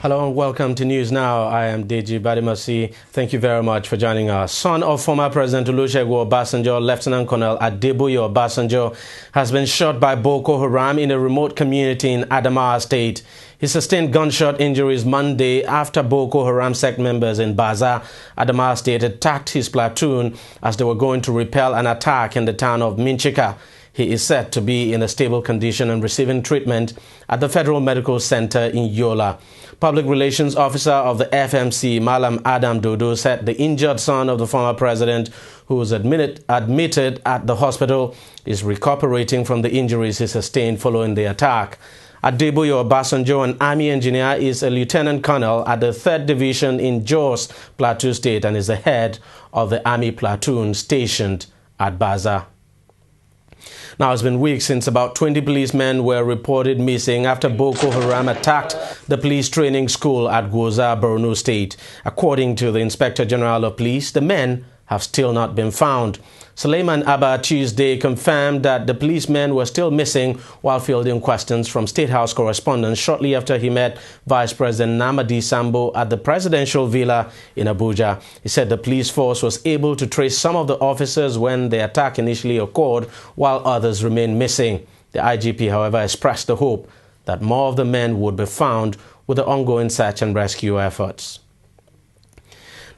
Hello and welcome to News Now. I am Deji Badimasi. Thank you very much for joining us. Son of former President Olusegun Obasanjo, Lieutenant Colonel Adeboye Obasanjo, has been shot by Boko Haram in a remote community in Adamawa State. He sustained gunshot injuries Monday after Boko Haram sect members in Baza, Adamawa State, attacked his platoon as they were going to repel an attack in the town of Minchika. He is said to be in a stable condition and receiving treatment at the Federal Medical Center in Yola. Public Relations Officer of the FMC, Malam Adam Dodo, said the injured son of the former president, who was admitted at the hospital, is recuperating from the injuries he sustained following the attack. Adeboye Obasanjo, an army engineer, is a lieutenant colonel at the 3rd Division in Jos, Plateau State, and is the head of the army platoon stationed at Baza. Now, it's been weeks since about 20 policemen were reported missing after Boko Haram attacked the police training school at Gwoza, Borno State. According to the Inspector General of Police, the men have still not been found. Suleiman Abba Tuesday confirmed that the policemen were still missing while fielding questions from State House correspondents shortly after he met Vice President Namadi Sambo at the presidential villa in Abuja. He said the police force was able to trace some of the officers when the attack initially occurred, while others remain missing. The IGP, however, expressed the hope that more of the men would be found with the ongoing search and rescue efforts.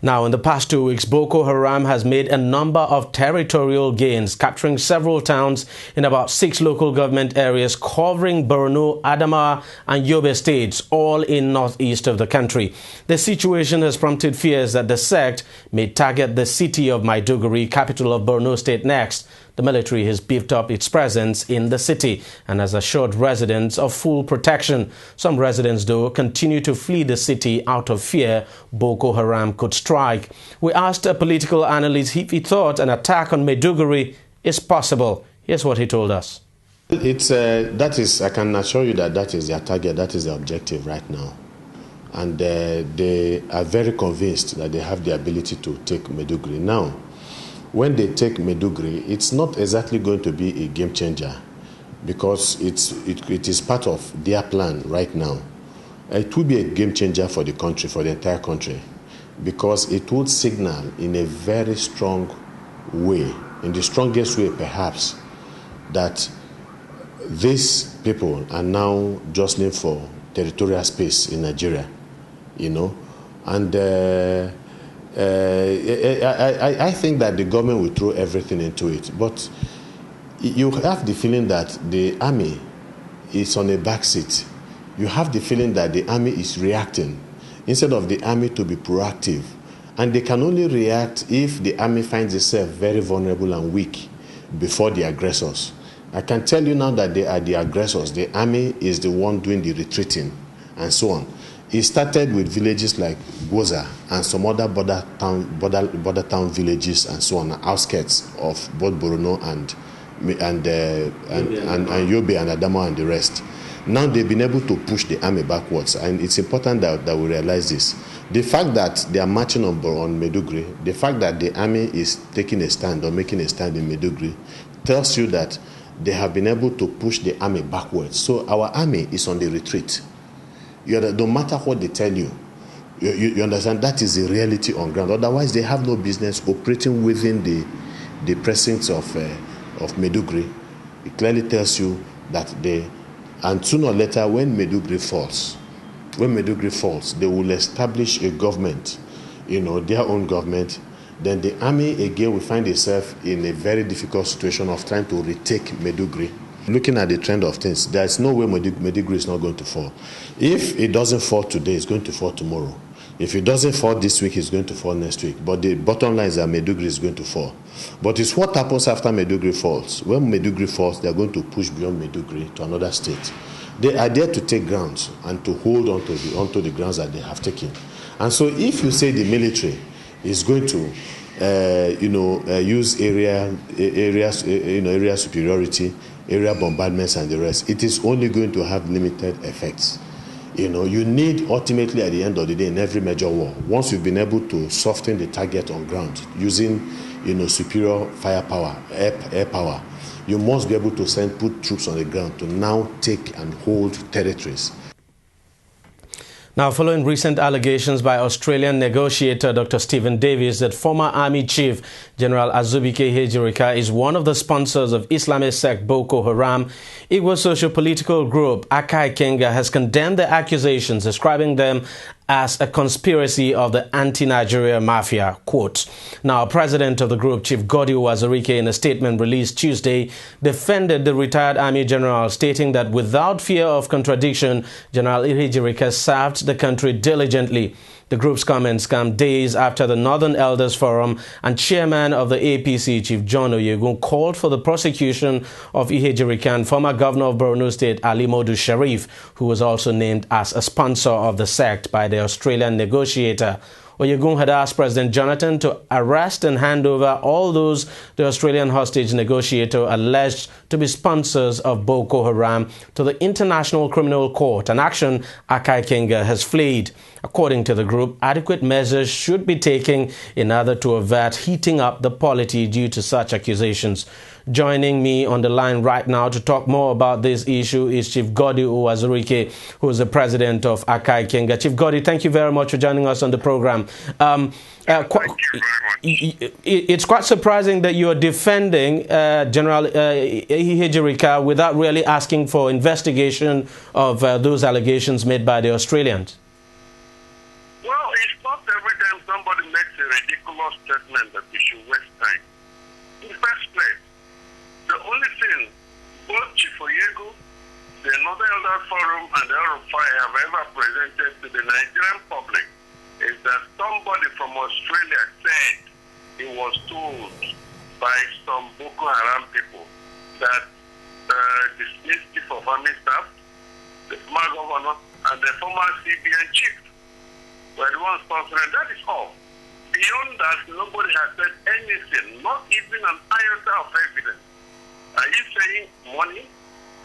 Now, in the past 2 weeks, Boko Haram has made a number of territorial gains, capturing several towns in about 6 local government areas covering Borno, Adamawa and Yobe states, all in northeast of the country. The situation has prompted fears that the sect may target the city of Maiduguri, capital of Borno State, next. The military has beefed up its presence in the city and has assured residents of full protection. Some residents, though, continue to flee the city out of fear Boko Haram could strike. We asked a political analyst if he thought an attack on Maiduguri is possible. Here's what he told us. I can assure you that is their target, that is their objective right now. And they are very convinced that they have the ability to take Maiduguri. Now, when they take Maiduguri, it's not exactly going to be a game changer because it is part of their plan right now. It will be a game changer for the country, for the entire country, because it would signal in a very strong way, in the strongest way perhaps, that these people are now jostling for territorial space in Nigeria, and I think that the government will throw everything into it, but you have the feeling that the army is on a back seat. You have the feeling that the army is reacting instead of the army to be proactive, and they can only react if the army finds itself very vulnerable and weak before the aggressors. I can tell you now that they are the aggressors. The army is the one doing the retreating and so on. It started with villages like Gwoza and some other border town villages and so on, outskirts of both Borno and Yobe and Adamawa and the rest. Now they've been able to push the army backwards, and it's important that we realize this. The fact that they are marching on Maiduguri, the fact that the army is taking a stand or making a stand in Maiduguri, tells you that they have been able to push the army backwards. So our army is on the retreat. No matter what they tell you, you understand that is the reality on ground. Otherwise, they have no business operating within the precincts of Maiduguri. It clearly tells you that and sooner or later, when Maiduguri falls, they will establish a government, their own government. Then the army again will find itself in a very difficult situation of trying to retake Maiduguri. Looking at the trend of things, there is no way Maiduguri is not going to fall. If it doesn't fall today, it's going to fall tomorrow. If it doesn't fall this week, it's going to fall next week. But the bottom line is that Maiduguri is going to fall. But it's what happens after Maiduguri falls. When Maiduguri falls, they're going to push beyond Maiduguri to another state. They are there to take grounds and to hold onto the grounds that they have taken. And so if you say the military is going to use area superiority, area bombardments and the rest, it is only going to have limited effects. You need ultimately at the end of the day in every major war, once you've been able to soften the target on ground using superior firepower, air power, you must be able to put troops on the ground to now take and hold territories. Now, following recent allegations by Australian negotiator Dr. Stephen Davis that former Army Chief General Azubuike is one of the sponsors of Islamist sect Boko Haram, Igbo socio-political group Akanga has condemned the accusations, describing them as a conspiracy of the anti-Nigeria mafia, quote. Now, president of the group, Chief Goddy Azubuike, in a statement released Tuesday, defended the retired Army General, stating that without fear of contradiction, General Ihejirika served the country diligently. The group's comments come days after the Northern Elders Forum and chairman of the APC, Chief John Oyegun, called for the prosecution of Ihejirika and former governor of Borno State, Ali Modu Sharif, who was also named as a sponsor of the sect by the Australian negotiator. Oyegun had asked President Jonathan to arrest and hand over all those the Australian hostage negotiator alleged to be sponsors of Boko Haram to the International Criminal Court, an action Akanga has fled. According to the group, adequate measures should be taken in order to avert heating up the polity due to such accusations. Joining me on the line right now to talk more about this issue is Chief Goddy Azubuike, who is the president of Akanga. Chief Goddy, thank you very much for joining us on the program. Thank you very much. It's quite surprising that you are defending General Ihejirika without really asking for investigation of those allegations made by the Australians. Well, it's not every time somebody makes a ridiculous statement that we should waste time. In the first place, the only thing both Chief Oyegun, the Northern Elders Forum, and the RFI have ever presented to the Nigerian public is that somebody from Australia said he was told by some Boko Haram people that dismissed Chief of Army Staff, the former governor, and the former CBN chief were the ones sponsoring. That is all. Beyond that, nobody has said anything, not even an iota of evidence. Are you saying money?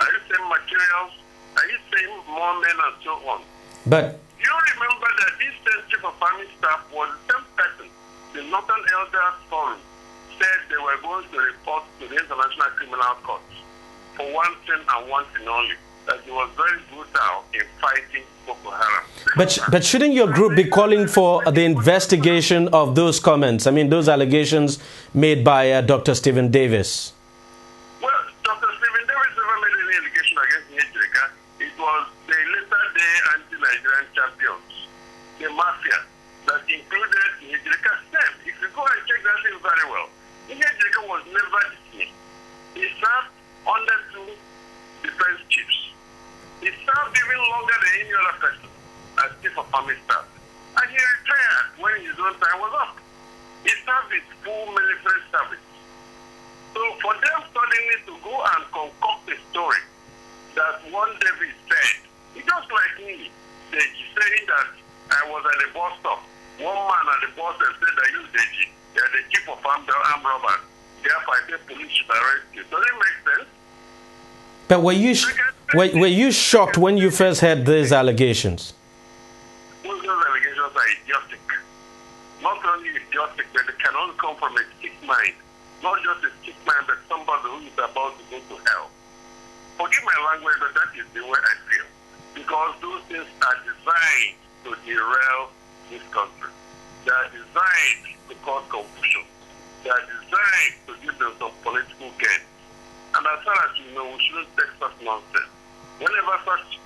Are you saying materials? Are you saying more men and so on? But you remember that this same Chief of Army Staff was the same person the Northern Elders Forum said they were going to report to the International Criminal Court for one thing and one thing only, that he was very brutal in fighting Boko Haram. But shouldn't your group be calling for the investigation of those comments? I mean, those allegations made by Dr. Stephen Davis. Well, Dr. Stephen Davis never made any allegation against Ihejirika. It was the later-day anti-Nigerian champions, the mafia, that included Ihejirika's name. If you go and check that thing very well, Ihejirika was never dismissed. He served under two defense chiefs. He served even longer than any other person as Chief of Army Staff. And he retired when his own time was up. He served his full military service. So for them suddenly to go and concoct a story that one David said, it's just like me, saying that I was at the bus stop. One man at the bus stop said that you Deji, they're the chief of armed robbers. Therefore, I think police should arrest you. Does it make sense? But were you shocked when you first heard these allegations? Well, those allegations are idiotic. Not only idiotic, but they can only come from a sick mind. Not just a sick mind, but somebody who is about to go to hell. Forgive my language, but that is the way I feel. Because those things are designed to derail this country. They are designed to cause confusion. They are designed to give them some political gain. And as far as you know, we shouldn't take such nonsense. Whenever such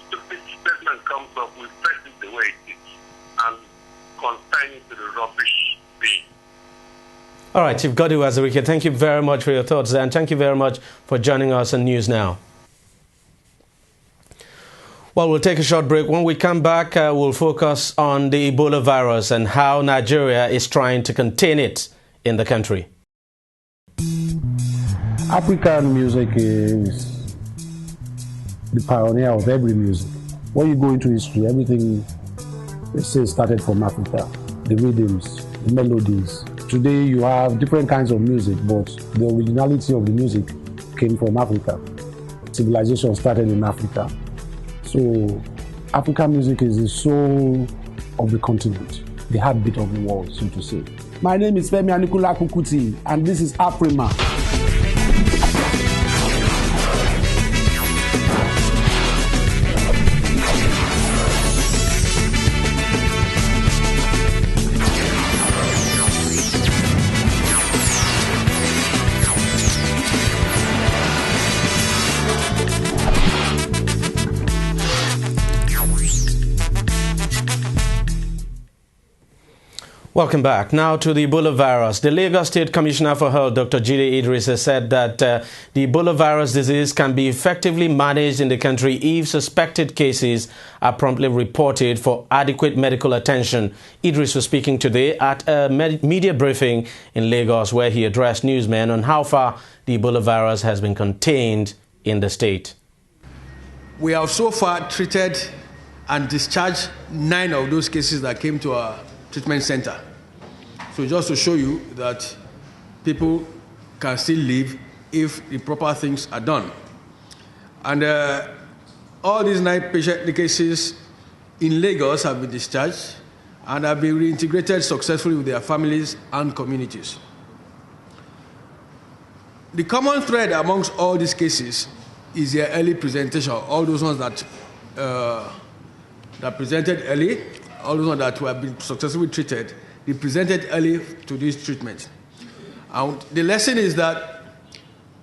stupid statement comes up, we face it the way it is and consign it to the rubbish bin. All right, Chief Goddy Azubuike, thank you very much for your thoughts and thank you very much for joining us on News Now. Well, we'll take a short break. When we come back, we'll focus on the Ebola virus and how Nigeria is trying to contain it in the country. African music is the pioneer of every music. When you go into history, everything they say started from Africa. The rhythms, the melodies. Today you have different kinds of music, but the originality of the music came from Africa. Civilization started in Africa. So African music is the soul of the continent, the heartbeat of the world, so to say. My name is Femi Anikula Kukuti, and this is Afrima. Welcome back. Now to the Ebola virus. The Lagos State Commissioner for Health, Dr. Jide Idris, has said that the Ebola virus disease can be effectively managed in the country if suspected cases are promptly reported for adequate medical attention. Idris was speaking today at a media briefing in Lagos, where he addressed newsmen on how far the Ebola virus has been contained in the state. We have so far treated and discharged 9 of those cases that came to our treatment center. So just to show you that people can still live if the proper things are done. And all these 9 patient cases in Lagos have been discharged and have been reintegrated successfully with their families and communities. The common thread amongst all these cases is their early presentation. All those ones that presented early, all those ones that have been successfully treated, they presented early to this treatment. And the lesson is that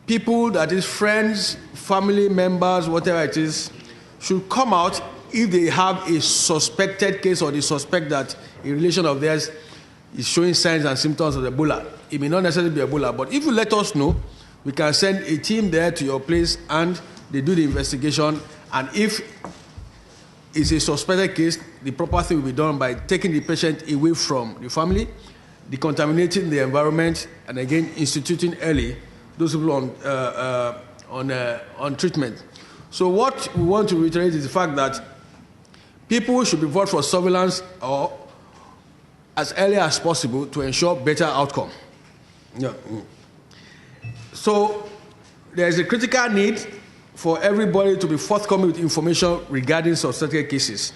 people, that is friends, family members, whatever it is, should come out if they have a suspected case or they suspect that a relation of theirs is showing signs and symptoms of Ebola. It may not necessarily be Ebola, but if you let us know, we can send a team there to your place and they do the investigation. And if it's a suspected case, the proper thing will be done by taking the patient away from the family, decontaminating the environment, and again instituting early those people on treatment. So what we want to reiterate is the fact that people should be brought for surveillance or as early as possible to ensure better outcome. Yeah. So there is a critical need for everybody to be forthcoming with information regarding suspected cases.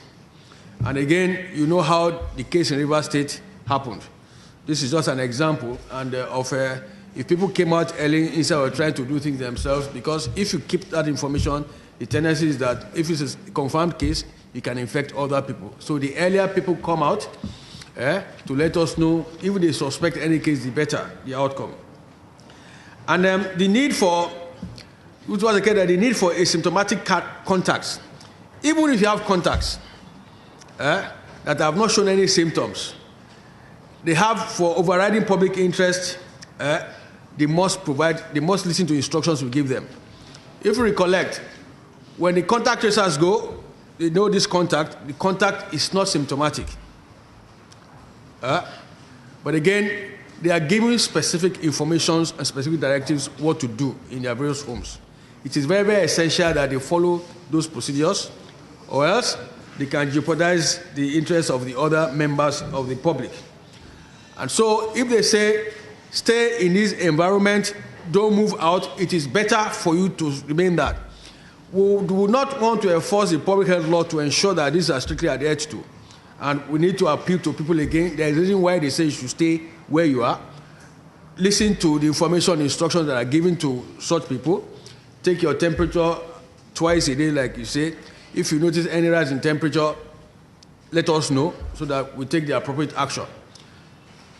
And again, you know how the case in Rivers State happened. This is just an example of if people came out early instead of trying to do things themselves, because if you keep that information, the tendency is that if it's a confirmed case, you can infect other people. So the earlier people come out to let us know, if they suspect any case, the better the outcome. And the need for asymptomatic contacts, even if you have contacts that have not shown any symptoms, they have, for overriding public interest, they must listen to instructions we give them. If you recollect, when the contact tracers go, they know the contact is not symptomatic. But again, they are giving specific information and specific directives what to do in their various homes. It is very, very essential that they follow those procedures, or else they can jeopardize the interests of the other members of the public. And so if they say, stay in this environment, don't move out, it is better for you to remain that. We do not want to enforce the public health law to ensure that these are strictly adhered to. And we need to appeal to people again. There is a reason why they say you should stay where you are. Listen to the information and instructions that are given to such people. Take your temperature twice a day, like you say. If you notice any rise in temperature, let us know so that we take the appropriate action.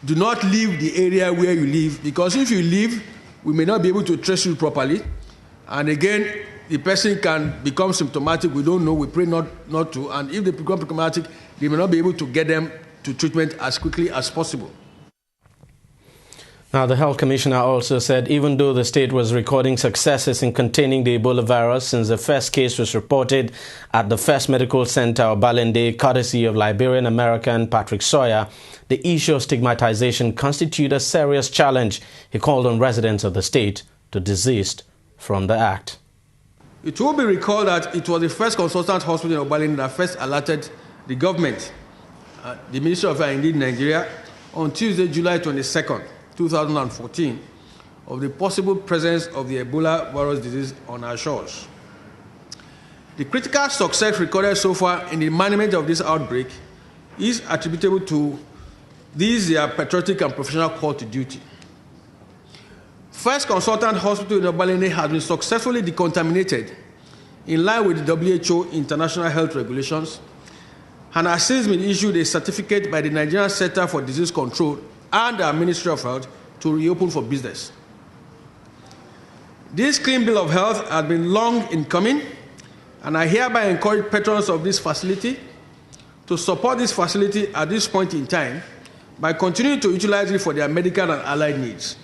Do not leave the area where you live, because if you leave, we may not be able to trace you properly. And again, the person can become symptomatic. We don't know. We pray not to. And if they become symptomatic, they may not be able to get them to treatment as quickly as possible. Now, the Health Commissioner also said even though the state was recording successes in containing the Ebola virus since the first case was reported at the First Medical Center of Balende, courtesy of Liberian-American Patrick Sawyer, the issue of stigmatization constitutes a serious challenge. He called on residents of the state to desist from the act. It will be recalled that it was the first consultant hospital in Balende that first alerted the government, the Ministry of Health, indeed Nigeria, on Tuesday, July 22nd, 2014, of the possible presence of the Ebola virus disease on our shores. The critical success recorded so far in the management of this outbreak is attributable to their patriotic and professional call to duty. First Consultant Hospital in Obalende has been successfully decontaminated in line with the WHO international health regulations, and has since been issued a certificate by the Nigerian Center for Disease Control and our Ministry of Health to reopen for business. This clean bill of health has been long in coming, and I hereby encourage patrons of this facility to support this facility at this point in time by continuing to utilize it for their medical and allied needs.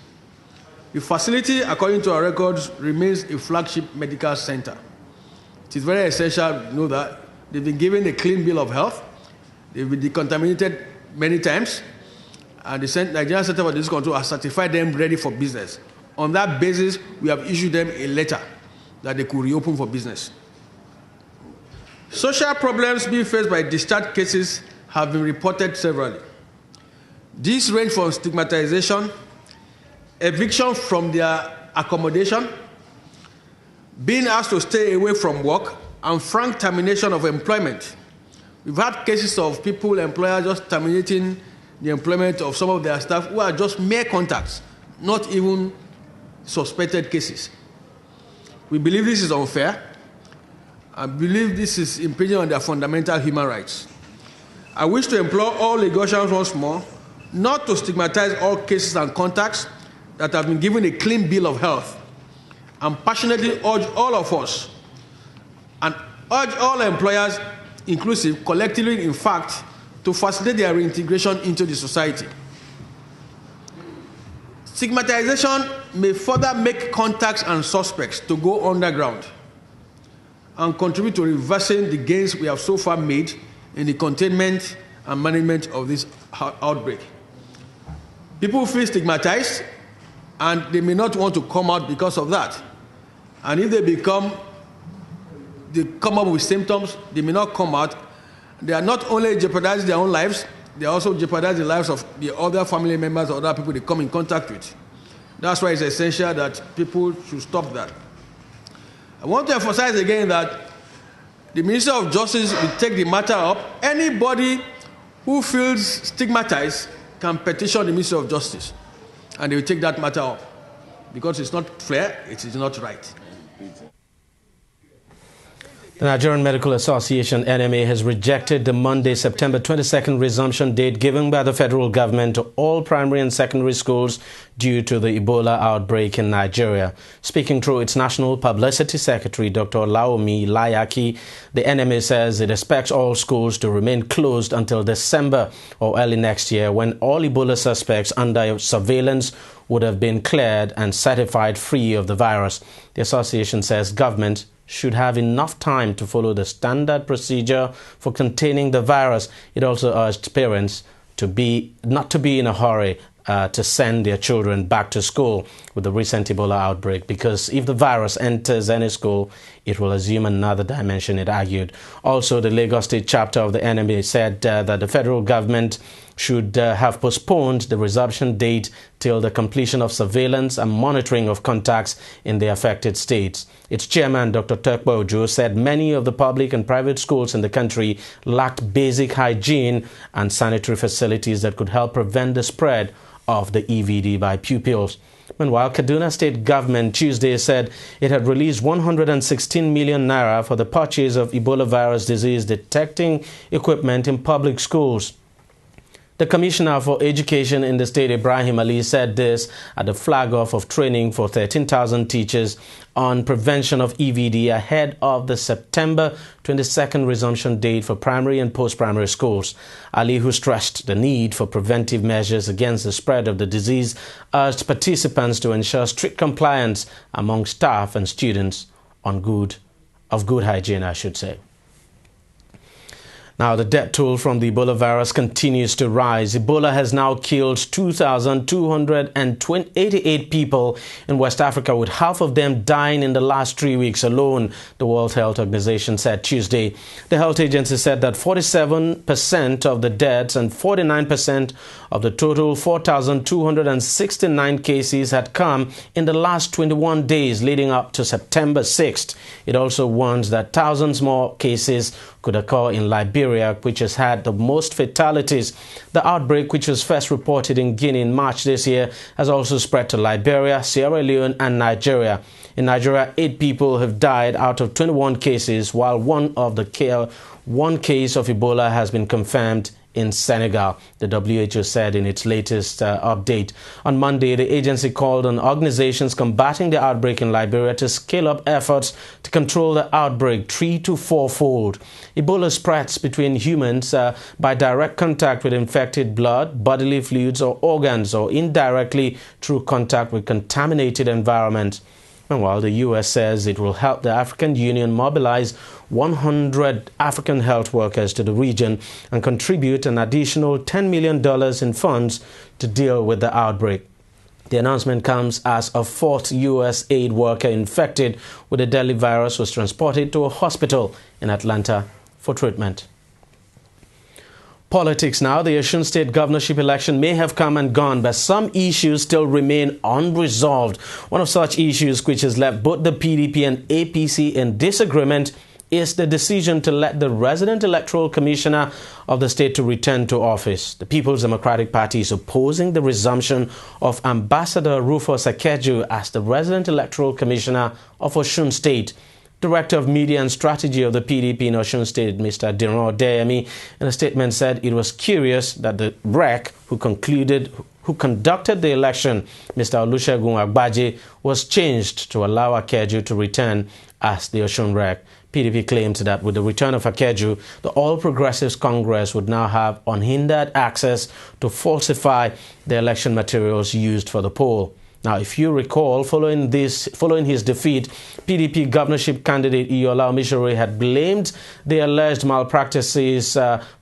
The facility, according to our records, remains a flagship medical center. It is very essential to know that they've been given a clean bill of health, they've been decontaminated many times, and the Nigerian Center for Disease Control has certified them ready for business. On that basis, we have issued them a letter that they could reopen for business. Social problems being faced by discharge cases have been reported severally. These range from stigmatization, eviction from their accommodation, being asked to stay away from work, and frank termination of employment. We've had cases of people, employers, just terminating the employment of some of their staff who are just mere contacts, not even suspected cases. We believe this is unfair. I believe this is impinging on their fundamental human rights. I wish to implore all Lagosians once more not to stigmatize all cases and contacts that have been given a clean bill of health, and passionately urge all of us and urge all employers, inclusive, collectively, in fact, to facilitate their reintegration into the society. Stigmatization may further make contacts and suspects to go underground and contribute to reversing the gains we have so far made in the containment and management of this outbreak. People feel stigmatized, and they may not want to come out because of that. And if they come up with symptoms, they may not come out. They are not only jeopardizing their own lives, they are also jeopardizing the lives of the other family members or other people they come in contact with. That's why it's essential that people should stop that. I want to emphasize again that the Minister of Justice will take the matter up. Anybody who feels stigmatized can petition the Minister of Justice, and they will take that matter up, because it's not fair, it is not right. The Nigerian Medical Association, NMA, has rejected the Monday, September 22nd resumption date given by the federal government to all primary and secondary schools due to the Ebola outbreak in Nigeria. Speaking through its National Publicity Secretary, Dr. Laomi Layaki, the NMA says it expects all schools to remain closed until December or early next year, when all Ebola suspects under surveillance would have been cleared and certified free of the virus. The association says government should have enough time to follow the standard procedure for containing the virus. It also urged parents not to be in a hurry to send their children back to school with the recent Ebola outbreak, because if the virus enters any school, it will assume another dimension, it argued. Also, the Lagos State chapter of the NMA said that the federal government should have postponed the resumption date till the completion of surveillance and monitoring of contacts in the affected states. Its chairman, Dr. Turkba Ojo, said many of the public and private schools in the country lacked basic hygiene and sanitary facilities that could help prevent the spread of the EVD by pupils. Meanwhile, Kaduna State government Tuesday said it had released 116 million naira for the purchase of Ebola virus disease detecting equipment in public schools. The Commissioner for Education in the state, Ibrahim Ali, said this at the flag-off of training for 13,000 teachers on prevention of EVD ahead of the September 22nd resumption date for primary and post-primary schools. Ali, who stressed the need for preventive measures against the spread of the disease, urged participants to ensure strict compliance among staff and students of good hygiene, I should say. Now, the death toll from the Ebola virus continues to rise. Ebola has now killed 2,288 people in West Africa, with half of them dying in the last 3 weeks alone, the World Health Organization said Tuesday. The health agency said that 47% of the deaths and 49% of the total 4,269 cases had come in the last 21 days leading up to September 6th. It also warns that thousands more cases could occur in Liberia, which has had the most fatalities. The outbreak, which was first reported in Guinea in March this year, has also spread to Liberia, Sierra Leone and Nigeria. In Nigeria, 8 people have died out of 21 cases, while one case of Ebola has been confirmed in Senegal, the WHO said in its latest update. On Monday, the agency called on organizations combating the outbreak in Liberia to scale up efforts to control the outbreak 3- to 4-fold. Ebola spreads between humans by direct contact with infected blood, bodily fluids or organs, or indirectly through contact with contaminated environments. Meanwhile, the U.S. says it will help the African Union mobilize 100 African health workers to the region and contribute an additional $10 million in funds to deal with the outbreak. The announcement comes as a fourth U.S. aid worker infected with the deadly virus was transported to a hospital in Atlanta for treatment. Politics now. The Osun State governorship election may have come and gone, but some issues still remain unresolved. One of such issues which has left both the PDP and APC in disagreement is the decision to let the resident electoral commissioner of the state to return to office. The People's Democratic Party is opposing the resumption of Ambassador Rufus Akeju as the resident electoral commissioner of Osun State. Director of Media and Strategy of the PDP in Osun State, Mr. Diran Deyemi, in a statement said it was curious that the REC who conducted the election, Mr. Olusegun Agbaje, was changed to allow Akeju to return as the Osun REC. PDP claimed that with the return of Akeju, the All Progressives Congress would now have unhindered access to falsify the election materials used for the poll. Now, if you recall, following his defeat, PDP governorship candidate Iola Omishore had blamed the alleged malpractices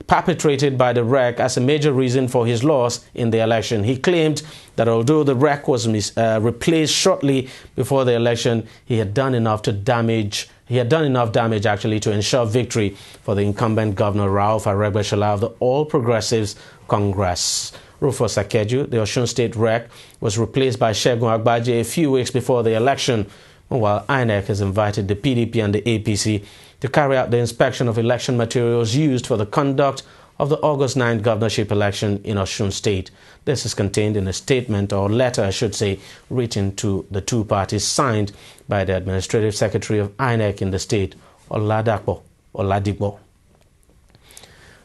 perpetrated by the REC as a major reason for his loss in the election. He claimed that although the REC was replaced shortly before the election, he had done enough damage actually to ensure victory for the incumbent governor Rauf Aregbesola of the All Progressives Congress. Rufus Akeju, the Osun State REC, was replaced by Segun Agbaje a few weeks before the election, while INEC has invited the PDP and the APC to carry out the inspection of election materials used for the conduct of the August 9th governorship election in Osun State. This is contained in a statement, or letter I should say, written to the two parties, signed by the Administrative Secretary of INEC in the state, Oladipo.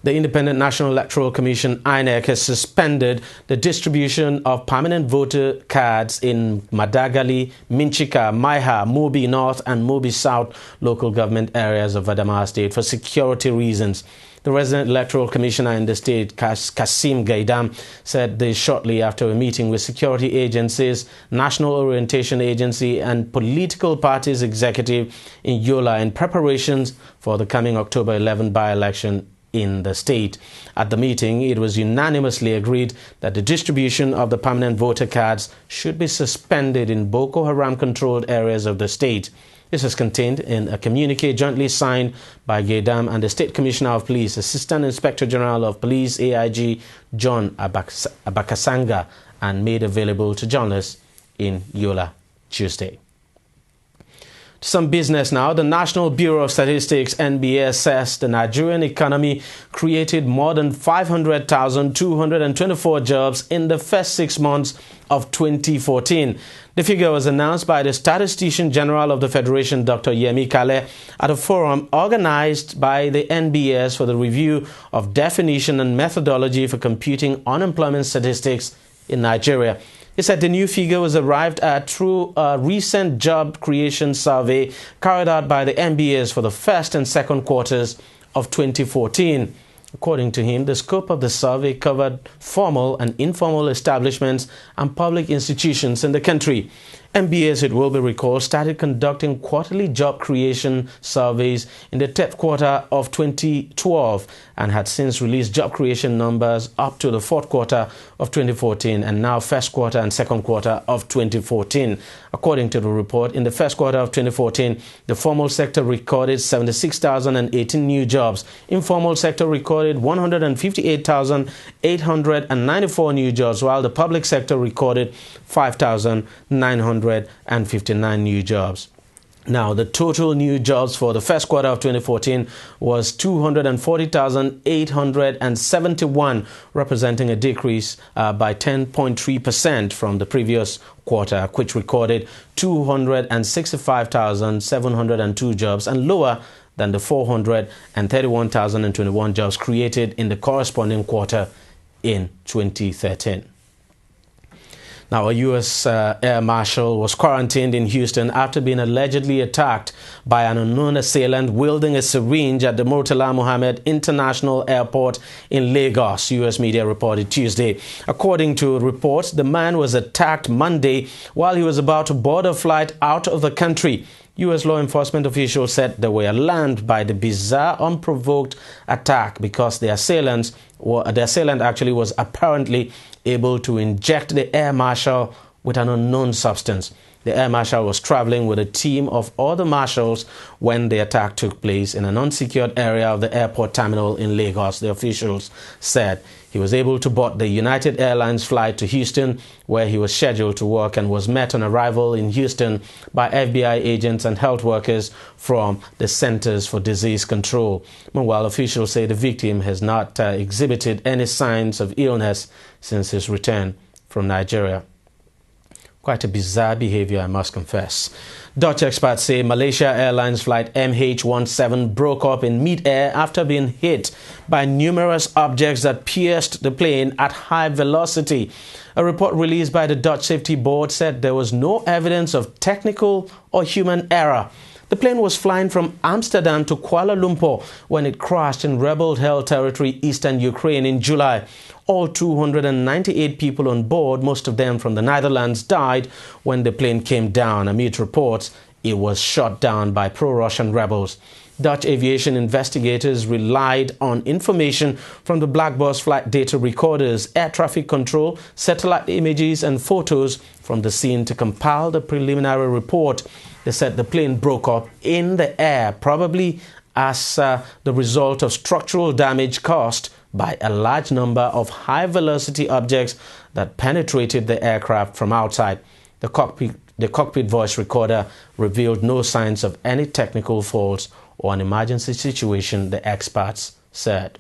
The Independent National Electoral Commission, INEC, has suspended the distribution of permanent voter cards in Madagali, Minchika, Maiha, Mobi North and Mobi South local government areas of Adamawa State for security reasons. The resident electoral commissioner in the state, Kasim Gaidam, said this shortly after a meeting with security agencies, National Orientation Agency and political parties executive in Yola in preparations for the coming October 11 by-election in the state. At the meeting, it was unanimously agreed that the distribution of the permanent voter cards should be suspended in Boko Haram-controlled areas of the state. This is contained in a communique jointly signed by Gaidam and the State Commissioner of Police, Assistant Inspector General of Police, AIG John Abakasanga, and made available to journalists in Yola Tuesday. Some business now. The National Bureau of Statistics, NBS, says the Nigerian economy created more than 500,224 jobs in the first 6 months of 2014. The figure was announced by the Statistician General of the Federation, Dr. Yemi Kale, at a forum organized by the NBS for the review of definition and methodology for computing unemployment statistics in Nigeria. He said the new figure was arrived at through a recent job creation survey carried out by the NBS for the first and second quarters of 2014. According to him, the scope of the survey covered formal and informal establishments and public institutions in the country. NBS, it will be recalled, started conducting quarterly job creation surveys in the third quarter of 2012 and had since released job creation numbers up to the fourth quarter of 2014 and now first quarter and second quarter of 2014. According to the report, in the first quarter of 2014, the formal sector recorded 76,018 new jobs. Informal sector recorded 158,894 new jobs, while the public sector recorded 5,959 new jobs. Now, the total new jobs for the first quarter of 2014 was 240,871, representing a decrease by 10.3% from the previous quarter, which recorded 265,702 jobs, and lower than the 431,021 jobs created in the corresponding quarter in 2013. Now, a U.S. Air Marshal was quarantined in Houston after being allegedly attacked by an unknown assailant wielding a syringe at the Murtala Muhammad International Airport in Lagos, U.S. media reported Tuesday. According to reports, the man was attacked Monday while he was about to board a flight out of the country. U.S. law enforcement officials said they were alarmed by the bizarre, unprovoked attack because the assailant actually was apparently able to inject the Air Marshal with an unknown substance. The Air Marshal was traveling with a team of other marshals when the attack took place in an unsecured area of the airport terminal in Lagos, the officials said. He was able to board the United Airlines flight to Houston, where he was scheduled to work, and was met on arrival in Houston by FBI agents and health workers from the Centers for Disease Control. Meanwhile, officials say the victim has not exhibited any signs of illness since his return from Nigeria. Quite a bizarre behavior, I must confess. Dutch experts say Malaysia Airlines flight MH17 broke up in mid-air after being hit by numerous objects that pierced the plane at high velocity. A report released by the Dutch Safety Board said there was no evidence of technical or human error. The plane was flying from Amsterdam to Kuala Lumpur when it crashed in rebel-held territory eastern Ukraine in July. All 298 people on board, most of them from the Netherlands, died when the plane came down. Amid reports, it was shot down by pro-Russian rebels. Dutch aviation investigators relied on information from the black box flight data recorders, air traffic control, satellite images and photos from the scene to compile the preliminary report. They said the plane broke up in the air, probably as the result of structural damage caused by a large number of high-velocity objects that penetrated the aircraft from outside. The cockpit voice recorder revealed no signs of any technical faults or an emergency situation, the experts said.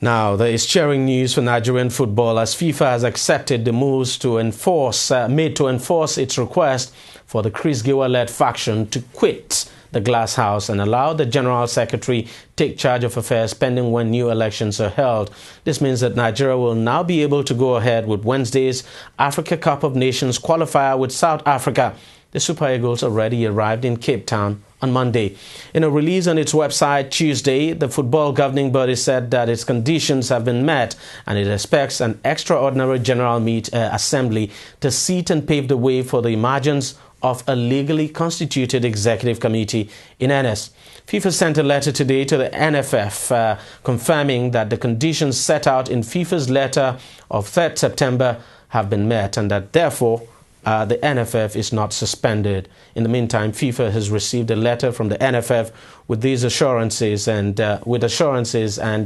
Now, there is cheering news for Nigerian football as FIFA has accepted the moves made to enforce its request for the Chris Giwa-led faction to quit the Glass House and allow the General Secretary take charge of affairs pending when new elections are held. This means that Nigeria will now be able to go ahead with Wednesday's Africa Cup of Nations qualifier with South Africa. The Super Eagles already arrived in Cape Town on Monday. In a release on its website Tuesday, the football governing body said that its conditions have been met and it expects an extraordinary general assembly to seat and pave the way for the emergence of a legally constituted executive committee in earnest. FIFA sent a letter today to the NFF confirming that the conditions set out in FIFA's letter of 3rd September have been met and that therefore the NFF is not suspended. In the meantime, FIFA has received a letter from the NFF with these assurances and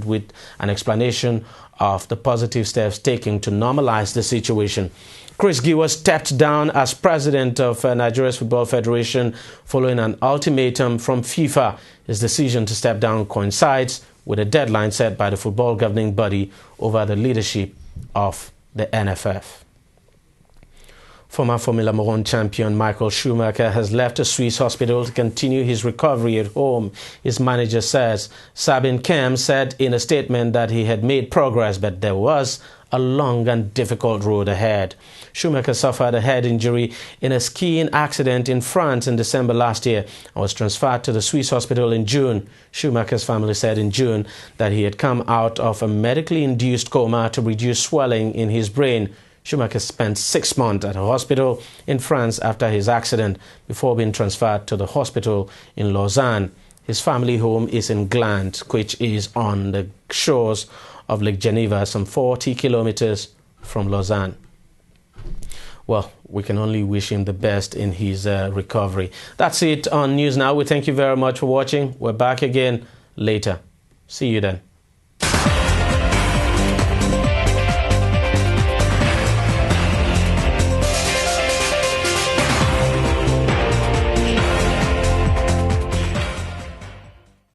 with an explanation of the positive steps taken to normalize the situation. Chris Giwa stepped down as president of Nigeria's Football Federation following an ultimatum from FIFA. His decision to step down coincides with a deadline set by the football governing body over the leadership of the NFF. Former Formula 1 champion Michael Schumacher has left a Swiss hospital to continue his recovery at home, his manager says. Sabine Kem said in a statement that he had made progress, but there was a long and difficult road ahead. Schumacher suffered a head injury in a skiing accident in France in December last year and was transferred to the Swiss hospital in June. Schumacher's family said in June that he had come out of a medically induced coma to reduce swelling in his brain. Schumacher spent 6 months at a hospital in France after his accident before being transferred to the hospital in Lausanne. His family home is in Gland, which is on the shores of Lake Geneva, some 40 kilometers from Lausanne. Well, we can only wish him the best in his recovery. That's it on News Now. We thank you very much for watching. We're back again later. See you then.